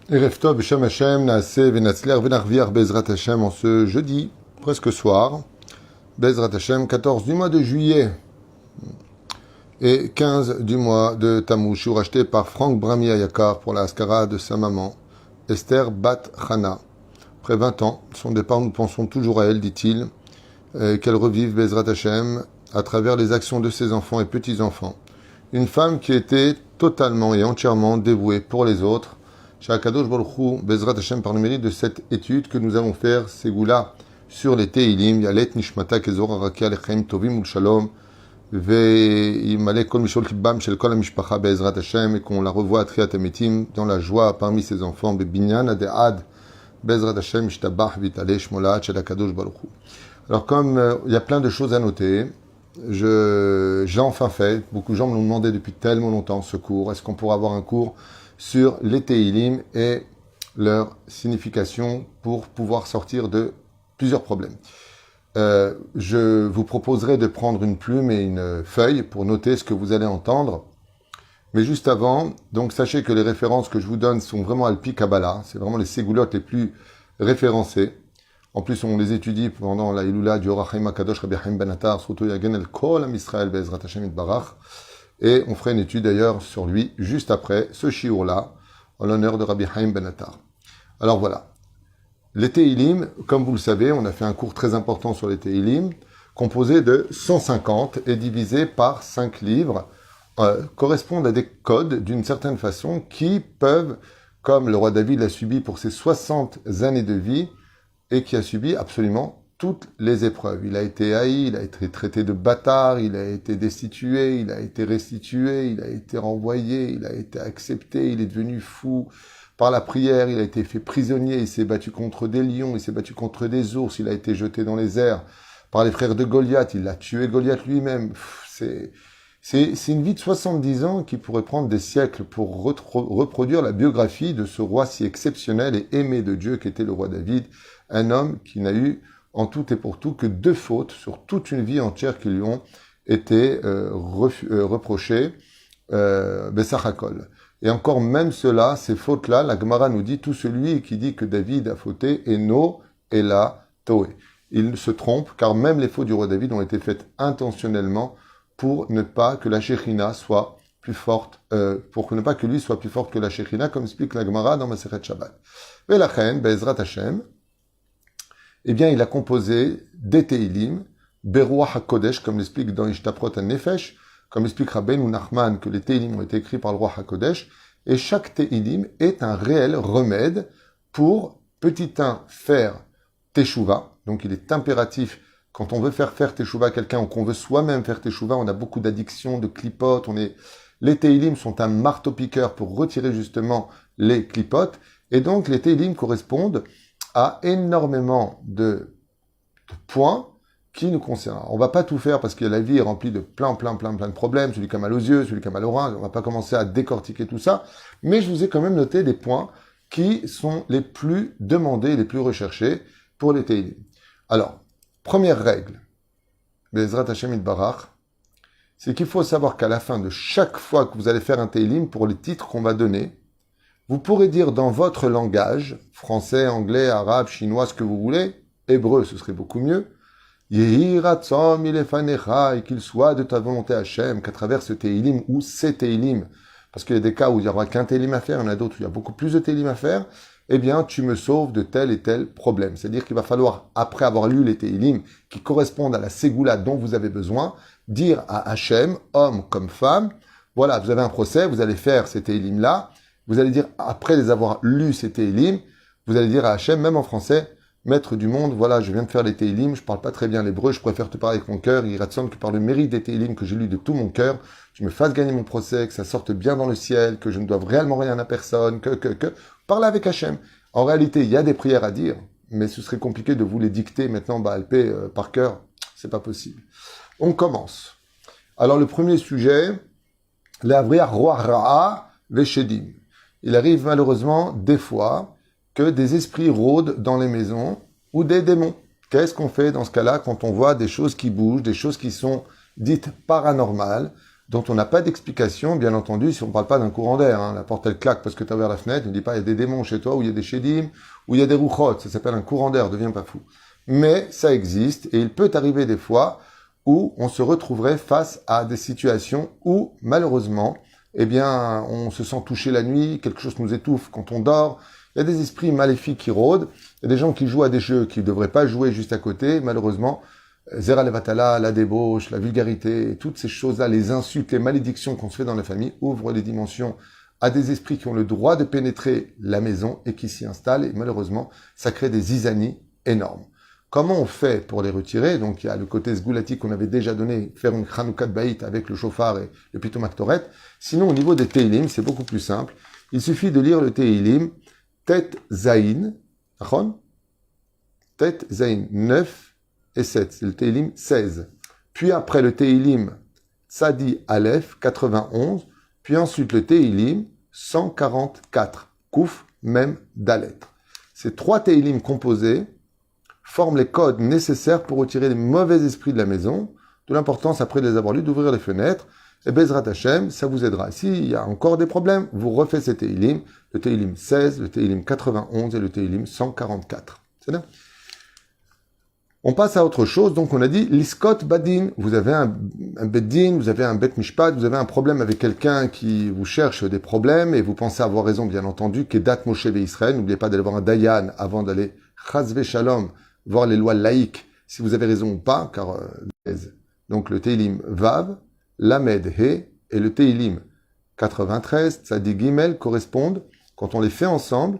Erev Tov, Beshem Hashem, Naaseh, Venatzler, Venarviar, Bezrat Hashem, en ce jeudi, presque soir, Bezrat Hashem, 14 du mois de juillet et 15 du mois de Tammuz, racheté par Franck Brami Ayakar pour la Haskara de sa maman, Esther Bat Chana. Après 20 ans, son départ, nous pensons toujours à elle, dit-il, qu'elle revive Bezrat Hashem à travers les actions de ses enfants et petits-enfants. Une femme qui était totalement et entièrement dévouée pour les autres. Shakadosh Baruch Hu, Bezrat Hashem, par le mérite de cette étude que nous allons faire, Ségoula, sur les Teilim, Yalet Nishmata Kezor Arakia Lechem Tovim Ul Shalom, Ve'imale Kol Mishol Kibam Shel Kol HaMishpacha Bezrat Hashem, et qu'on la revoie à Triat Ametim, dans la joie parmi ses enfants, Bebinyan Adead, Bezrat Hashem, Ishtabach Vitale Shmolat Shel Akadosh Baruch Hu. Alors, comme il y a plein de choses à noter, j'ai enfin fait. Beaucoup de gens me l'ont demandé depuis tellement longtemps, ce cours. Est-ce qu'on pourra avoir un cours sur les Teilim et leur signification pour pouvoir sortir de plusieurs problèmes? Je vous proposerai de prendre une plume et une feuille pour noter ce que vous allez entendre. Mais juste avant, donc sachez que les références que je vous donne sont vraiment Alpi Kabbalah. C'est vraiment les ségoulottes les plus référencées. En plus, on les étudie pendant la Iloula du Or HaChaim HaKadosh Rabbi Chaim Ben Attar, Sruto Yagen El Kol Am Yisrael Be'ezrat Hashem Yitbarach. Et on fera une étude d'ailleurs sur lui juste après ce shiur-là, en l'honneur de Rabbi Chaim Ben Attar. Alors voilà. Les Teilim, comme vous le savez, on a fait un cours très important sur les Teilim, composé de 150 et divisé par 5 livres, correspondent à des codes d'une certaine façon qui peuvent, comme le roi David l'a subi pour ses 60 années de vie, et qui a subi absolument toutes les épreuves. Il a été haï, il a été traité de bâtard, il a été destitué, il a été restitué, il a été renvoyé, il a été accepté, il est devenu fou par la prière, il a été fait prisonnier, il s'est battu contre des lions, il s'est battu contre des ours, il a été jeté dans les airs par les frères de Goliath, il a tué Goliath lui-même. C'est une vie de 70 ans qui pourrait prendre des siècles pour reproduire la biographie de ce roi si exceptionnel et aimé de Dieu qu'était le roi David, un homme qui n'a eu en tout et pour tout que 2 fautes sur toute une vie entière qui lui ont été reprochées, Bessachakol. Et encore même cela, ces fautes-là, la Gemara nous dit, tout celui qui dit que David a fauté, Eno, Ela, Toé. Il se trompe, car même les fautes du roi David ont été faites intentionnellement pour ne pas que la Shekhinah soit plus forte, pour ne pas que lui soit plus fort que la Shekhinah, comme explique la Gemara dans Masechet Shabbat. Et la reine, Bezrat Hashem, eh bien, il a composé des Teilim, Beruach HaKodesh, comme l'explique dans Ishtaprot HaNefesh, comme explique Rabbeinu Nachman, que les Teilim ont été écrits par le roi HaKodesh, et chaque Teilim est un réel remède pour, petit 1, faire Teshuvah. Donc, il est impératif, quand on veut faire Teshuvah à quelqu'un, ou qu'on veut soi-même faire Teshuvah, on a beaucoup d'addictions, de clipotes, les Teilim sont un marteau-piqueur pour retirer justement les clipotes, et donc les Teilim correspondent à énormément de points qui nous concernent. On va pas tout faire parce que la vie est remplie de plein de problèmes, celui qui a mal aux yeux, celui qui a mal aux reins, on va pas commencer à décortiquer tout ça, mais je vous ai quand même noté des points qui sont les plus demandés, les plus recherchés pour les Teilim. Alors, première règle, Bezrat Hashem Yitbarach, c'est qu'il faut savoir qu'à la fin de chaque fois que vous allez faire un Teilim, pour les titres qu'on va donner, vous pourrez dire dans votre langage, français, anglais, arabe, chinois, ce que vous voulez, hébreu, ce serait beaucoup mieux, Yehi Ratzon Milefanecha, et qu'il soit de ta volonté Hachem, qu'à travers ce Teilim ou ces Teilim, parce qu'il y a des cas où il n'y aura qu'un Teilim à faire, il y en a d'autres où il y a beaucoup plus de Teilim à faire, eh bien, tu me sauves de tel et tel problème. C'est-à-dire qu'il va falloir, après avoir lu les Teilim qui correspondent à la Ségoula dont vous avez besoin, dire à Hachem, homme comme femme, voilà, vous avez un procès, vous allez faire ces Teilim-là, vous allez dire, après les avoir lus, ces Teilim, vous allez dire à Hachem, même en français, Maître du monde, voilà, je viens de faire les Teilim, je parle pas très bien l'hébreu, je préfère te parler avec mon cœur, il ratsonne que par le mérite des Teilim que j'ai lu de tout mon cœur, tu me fasses gagner mon procès, que ça sorte bien dans le ciel, que je ne doive réellement rien à personne, parle avec Hachem. En réalité, il y a des prières à dire, mais ce serait compliqué de vous les dicter maintenant, Baal-Pé, par cœur, c'est pas possible. On commence. Alors le premier sujet, l'Avriya Roi Ra'a Veshedim. Il arrive malheureusement des fois que des esprits rôdent dans les maisons ou des démons. Qu'est-ce qu'on fait dans ce cas-là quand on voit des choses qui bougent, des choses qui sont dites paranormales, dont on n'a pas d'explication, bien entendu, si on ne parle pas d'un courant d'air. Hein. La porte, elle claque parce que tu as ouvert la fenêtre. Ne dis pas, il y a des démons chez toi, ou il y a des chédim, ou il y a des rouchotes. Ça s'appelle un courant d'air, deviens pas fou. Mais ça existe, et il peut arriver des fois où on se retrouverait face à des situations où, malheureusement, eh bien, on se sent touché la nuit, quelque chose nous étouffe quand on dort. Il y a des esprits maléfiques qui rôdent. Il y a des gens qui jouent à des jeux qui ne devraient pas jouer juste à côté. Malheureusement, Zera Levatala, la débauche, la vulgarité, toutes ces choses-là, les insultes, les malédictions qu'on se fait dans la famille, ouvrent les dimensions à des esprits qui ont le droit de pénétrer la maison et qui s'y installent. Et malheureusement, ça crée des zizanies énormes. Comment on fait pour les retirer? Donc, il y a le côté sgoulati qu'on avait déjà donné, faire une Chanoukat Baït avec le chauffard et le pitomaktoret. Sinon, au niveau des Teilim, c'est beaucoup plus simple. Il suffit de lire le Teilim, Tet Zain, Tet Zain, 9 et 7, c'est le Teilim 16. Puis après le Teilim Tzadi Aleph, 91. Puis ensuite le Teilim 144, Kouf, même Dalet. Ces trois Teilim composés forment les codes nécessaires pour retirer les mauvais esprits de la maison, de l'importance, après les avoir lus, d'ouvrir les fenêtres, et Bezrat Hashem, ça vous aidera. S'il y a encore des problèmes, vous refaites ces Teilim, le Teilim 16, le Teilim 91 et le Teilim 144. C'est là. On passe à autre chose, donc on a dit, Liskot Badin, vous avez un Beddin, vous avez un Bet Mishpat, vous avez un problème avec quelqu'un qui vous cherche des problèmes, et vous pensez avoir raison, bien entendu, qu'Edat Moshe Israël, n'oubliez pas d'aller voir un Dayan avant d'aller Chazve Shalom, voir les lois laïques, si vous avez raison ou pas, car donc le Teilim Vav, Lamed He et le Teilim 93, Tzadik Gimel correspondent, quand on les fait ensemble,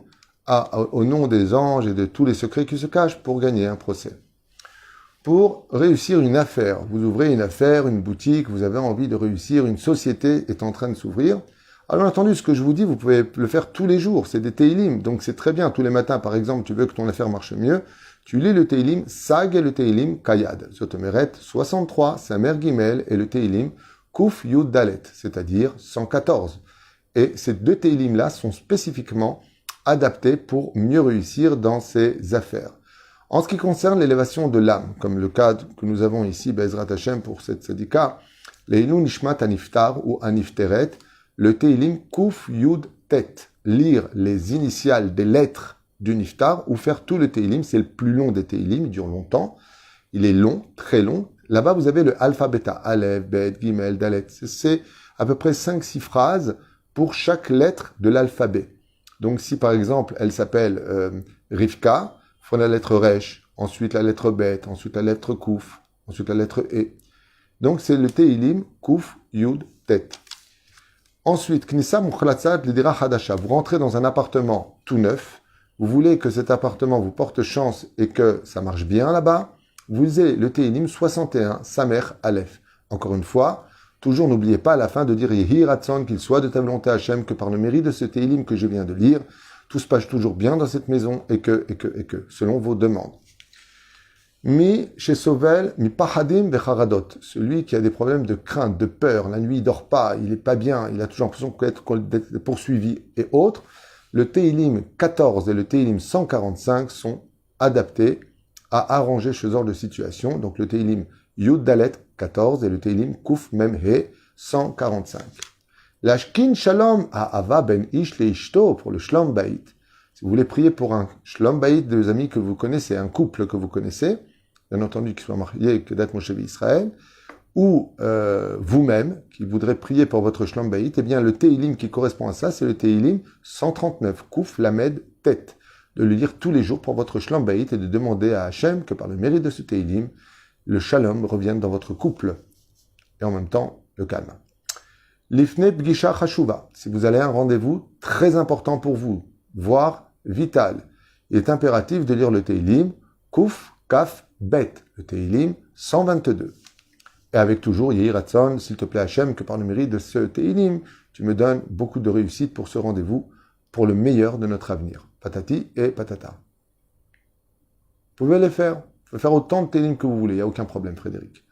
au nom des anges et de tous les secrets qui se cachent pour gagner un procès. Pour réussir une affaire, vous ouvrez une affaire, une boutique, vous avez envie de réussir, une société est en train de s'ouvrir. Alors entendu, ce que je vous dis, vous pouvez le faire tous les jours, c'est des Teilim, donc c'est très bien. Tous les matins, par exemple, tu veux que ton affaire marche mieux, tu lis le Teilim Sag et le Teilim Kayad. Zotomeret 63, Samer Gimel et le Teilim Kouf Yud Dalet, c'est-à-dire 114. Et ces deux Teilim-là sont spécifiquement adaptés pour mieux réussir dans ces affaires. En ce qui concerne l'élévation de l'âme, comme le cas que nous avons ici, Bezrat Hashem, pour cette Tzedika, Leilu Nishmat Aniftar ou Anifteret, le Teilim Kouf Yud Tet, lire les initiales des lettres du Niftar, ou faire tout le Teilim, c'est le plus long des Teilim, il dure longtemps, il est long, très long. Là-bas, vous avez le alpha, beta, Aleph, Bet, Gimel, Dalet, c'est à peu près 5-6 phrases pour chaque lettre de l'alphabet. Donc si par exemple, elle s'appelle Rivka, il faut la lettre Resh, ensuite la lettre Bet, ensuite la lettre Kouf, ensuite la lettre E. Donc c'est le Teilim, Kouf, Yud, Tet. Ensuite, Knissa Mukhlatzat Lidira Hadasha. Vous rentrez dans un appartement tout neuf, vous voulez que cet appartement vous porte chance et que ça marche bien là-bas, vous lisez le Teilim 61, Samer Aleph. Encore une fois, toujours n'oubliez pas à la fin de dire Yehi Ratson, qu'il soit de ta volonté Hachem, que par le mérite de ce Teilim que je viens de lire, tout se passe toujours bien dans cette maison et que, selon vos demandes. Mi chez Sovel, mi pahadim vecharadot. Celui qui a des problèmes de crainte, de peur, la nuit il dort pas, il est pas bien, il a toujours l'impression d'être poursuivi et autres. Le Teilim 14 et le Teilim 145 sont adaptés à arranger ce genre de situation. Donc le Teilim Yud Dalet 14 et le Teilim Kouf Mem He 145. L'Ashkin Shalom à Ava Ben Ish Le Ishto pour le Shlom Bayit. Si vous voulez prier pour un Shlom Bayit de amis que vous connaissez, un couple que vous connaissez, bien entendu qui soit marié, que date Moshe Israël, ou vous-même qui voudrez prier pour votre Shlom Bayit, eh bien le Teilim qui correspond à ça, c'est le Teilim 139, Kouf Lamed Tet. De le lire tous les jours pour votre Shlom Bayit et de demander à Hachem que par le mérite de ce Teilim, le Shalom revienne dans votre couple et en même temps le calme. Lifne Bgisha Chashuva, si vous allez à un rendez-vous très important pour vous, voire vital, il est impératif de lire le Teilim Kouf Kaf Bet, le Teilim 122. Et avec toujours Yehi Ratson, s'il te plaît Hachem, que par le mérite de ce Teilim, tu me donnes beaucoup de réussite pour ce rendez-vous, pour le meilleur de notre avenir. Patati et patata. Vous pouvez les faire. Vous pouvez faire autant de Teilim que vous voulez, il n'y a aucun problème, Frédéric.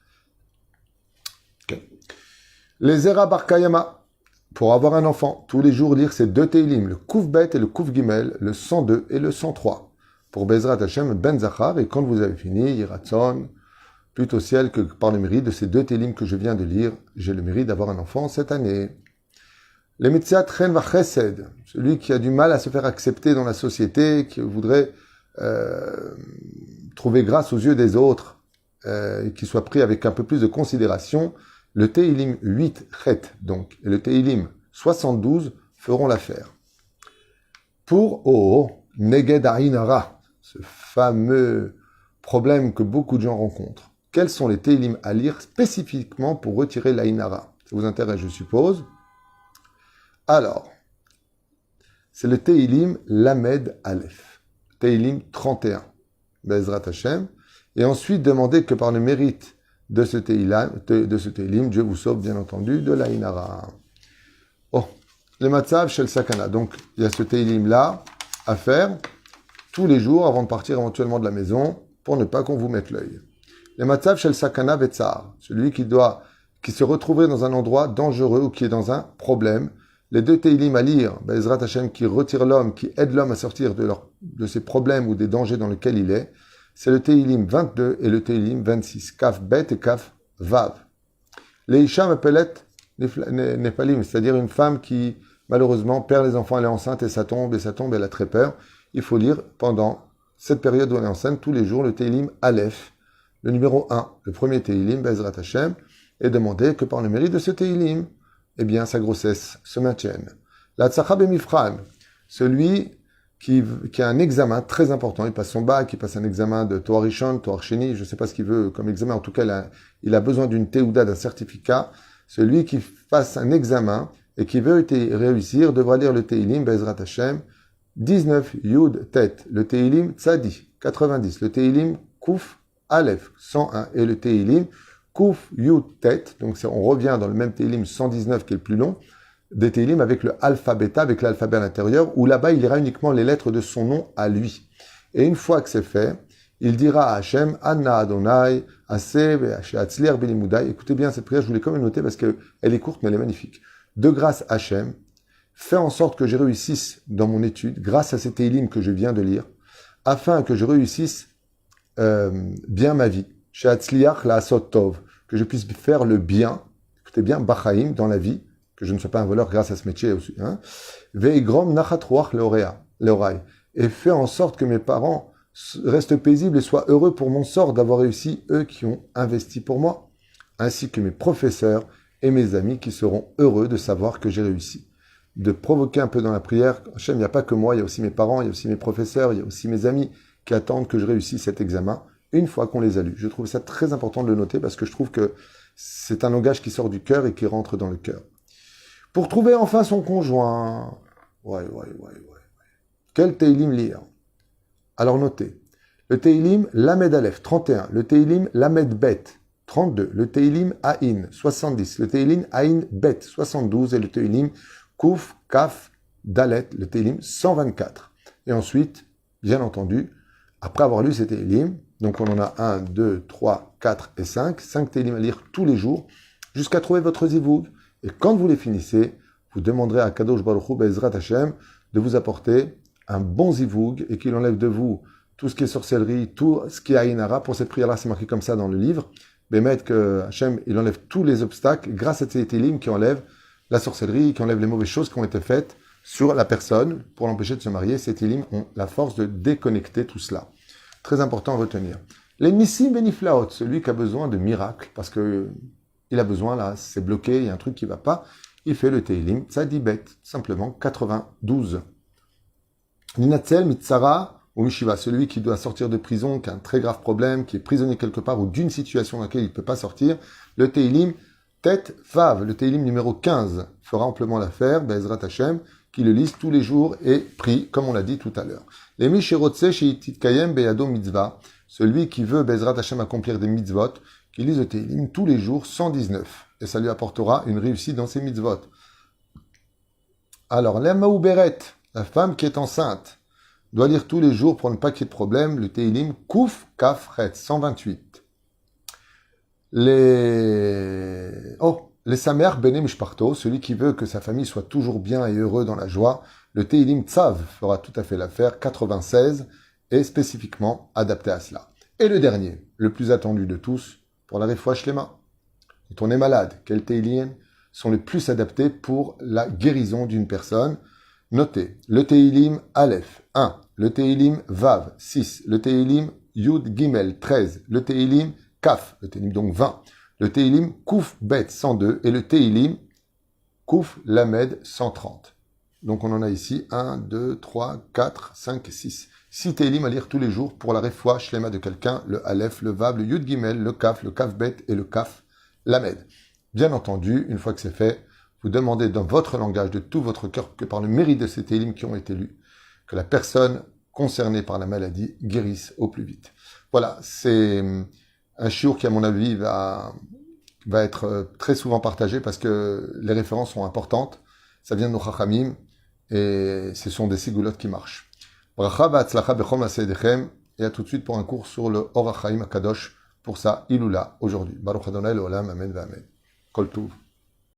Okay. Les Zera Barkayama, pour avoir un enfant, tous les jours lire ces deux Teilim, le Kouf Bet et le Kouf Gimel, le 102 et le 103. Pour Bezrat Hashem Ben Zachar, et quand vous avez fini, Yiratson, plutôt ciel que par le mérite de ces deux télim que je viens de lire, j'ai le mérite d'avoir un enfant cette année. Les Metziat Chen va Chesed, celui qui a du mal à se faire accepter dans la société, qui voudrait trouver grâce aux yeux des autres, et qui soit pris avec un peu plus de considération, le Teilim 8 Chet, donc, et le Teilim 72 feront l'affaire. Pour Neged Ainara, ce fameux problème que beaucoup de gens rencontrent, quels sont les Teilim à lire spécifiquement pour retirer l'Ainara? Ça vous intéresse, je suppose. Alors, c'est le Teilim Lamed Aleph, Teilim 31, Bezrat Hashem, et ensuite demandez que par le mérite de ce Teilim, Dieu vous sauve bien entendu de l'Ainara. Oh, le Matzav Shel Sakana, donc il y a ce Teilim là à faire tous les jours avant de partir éventuellement de la maison pour ne pas qu'on vous mette l'œil. Le Matzav Shel Sakana Vetzar, celui qui se retrouverait dans un endroit dangereux ou qui est dans un problème. Les deux Teilim à lire, Bezrat Hashem, qui retire l'homme, qui aide l'homme à sortir de ses problèmes ou des dangers dans lesquels il est, c'est le Teilim 22 et le Teilim 26, Kaf Bet et Kaf Vav. Les Isha m'appellent Nepalim, c'est-à-dire une femme qui, malheureusement, perd les enfants, elle est enceinte et ça tombe, elle a très peur. Il faut lire pendant cette période où elle est enceinte, tous les jours, le Teilim Aleph, le numéro 1, le premier Teilim, Bezrat Hashem, et demander que par le mérite de ce Teilim, eh bien, sa grossesse se maintienne. La Tzachab Mifran, celui qui a un examen très important, il passe son bac, il passe un examen de Toar Rishon, Toar Sheni, je ne sais pas ce qu'il veut comme examen, en tout cas, il a besoin d'une Teuda, d'un certificat. Celui qui fasse un examen et qui veut réussir devra lire le Teilim, Bezrat Hashem, 19 Yud Tet, le Teilim Tzadi, 90, le Teilim Kouf Aleph, 101, et le Teilim Kouf Yud Tet, donc on revient dans le même Teilim 119 qui est le plus long, des Teilim avec le alpha bêta, avec l'alphabet à l'intérieur, où là-bas il lira uniquement les lettres de son nom à lui. Et une fois que c'est fait, il dira à Hachem, Anna Adonai, Aseh, Atzliar Belimudai. Écoutez bien cette prière, je voulais quand même noter parce qu'elle est courte mais elle est magnifique. De grâce Hachem, fais en sorte que je réussisse dans mon étude, grâce à ces Teilim que je viens de lire, afin que je réussisse bien ma vie. Chez Atzliar la Tov, que je puisse faire le bien, écoutez bien, Bachaim, dans la vie, que je ne sois pas un voleur grâce à ce métier aussi. Veigrom nachatruach leorai, et fais en sorte que mes parents restent paisibles et soient heureux pour mon sort d'avoir réussi, eux qui ont investi pour moi, ainsi que mes professeurs et mes amis qui seront heureux de savoir que j'ai réussi. De provoquer un peu dans la prière, Hachem, il n'y a pas que moi, il y a aussi mes parents, il y a aussi mes professeurs, il y a aussi mes amis qui attendent que je réussisse cet examen une fois qu'on les a lus. Je trouve ça très important de le noter parce que je trouve que c'est un langage qui sort du cœur et qui rentre dans le cœur. Pour trouver enfin son conjoint, quel Teilim lire? Alors notez, le Teilim Lamed Aleph, 31, le Teilim Lamed Bet, 32, le Teilim Aïn, 70, le Teilim Aïn Bet, 72, et le Teilim Kouf Kaf Dalet, le Teilim 124. Et ensuite, bien entendu, après avoir lu ces Teilim, donc on en a 1, 2, 3, 4 et 5 Teilim à lire tous les jours, jusqu'à trouver votre zivoug. Et quand vous les finissez, vous demanderez à Kadosh Baruch Hu Be'ezrat Hashem de vous apporter un bon zivoug et qu'il enlève de vous tout ce qui est sorcellerie, tout ce qui est Aïnara. Pour cette prière-là, c'est marqué comme ça dans le livre. Bémet que Hashem, il enlève tous les obstacles grâce à ces télim qui enlèvent la sorcellerie, qui enlèvent les mauvaises choses qui ont été faites sur la personne pour l'empêcher de se marier. Ces télim ont la force de déconnecter tout cela. Très important à retenir. Les Nissim Beniflaot, celui qui a besoin de miracles, parce que il a besoin, là, c'est bloqué, il y a un truc qui ne va pas. Il fait le Teilim Tzadibet, simplement 92. Ninatzel Mitzara ou Mishiva, celui qui doit sortir de prison, qui a un très grave problème, qui est prisonnier quelque part ou d'une situation dans laquelle il ne peut pas sortir. Le Teilim Tet Vav, le Teilim numéro 15, fera amplement l'affaire, Be'ezrat Hashem, qui le lise tous les jours et prie, comme on l'a dit tout à l'heure. Les Mishirotse Sheitit Kayem Beyado Mitzvah, celui qui veut Be'ezrat Hashem accomplir des mitzvot, qui lise le Teilim tous les jours, 119. Et ça lui apportera une réussite dans ses mitzvot. Alors, l'Emma Beret, la femme qui est enceinte, doit lire tous les jours pour ne pas qu'il y ait de problème, le Teilim Kouf Kaf Chet, 128. Les Samer Bene Mishparto, celui qui veut que sa famille soit toujours bien et heureux dans la joie, le Teilim Tzav fera tout à fait l'affaire, 96, et spécifiquement adapté à cela. Et le dernier, le plus attendu de tous, pour la refoua shlema. Quand on est malade, quels Teilim sont les plus adaptés pour la guérison d'une personne? Notez, le Teilim Aleph, 1, le Teilim Vav, 6, le Teilim Yud Gimel, 13, le Teilim Kaf, le Teilim donc 20, le Teilim Kouf Bet, 102, et le Teilim Kouf Lamed, 130. Donc on en a ici 1, 2, 3, 4, 5, 6. 6 Teilim à lire tous les jours pour la refoua shlema de quelqu'un, le Aleph, le Vav, le Yud Gimel, le Kaf Bet et le Kaf Lamed. Bien entendu, une fois que c'est fait, vous demandez dans votre langage, de tout votre cœur, que par le mérite de ces télim qui ont été lus, que la personne concernée par la maladie guérisse au plus vite. Voilà, c'est un shiur qui, à mon avis, va être très souvent partagé parce que les références sont importantes. Ça vient de nos chachamim et ce sont des sigoulottes qui marchent. Bracha v'atzlacha bechol ma'aseidechem, et à tout de suite pour un cours sur le Or HaChaim HaKadosh pour sa Iloula aujourd'hui. Baruch Adonai l'Olam, Amen v'Amen. Kol Tuv.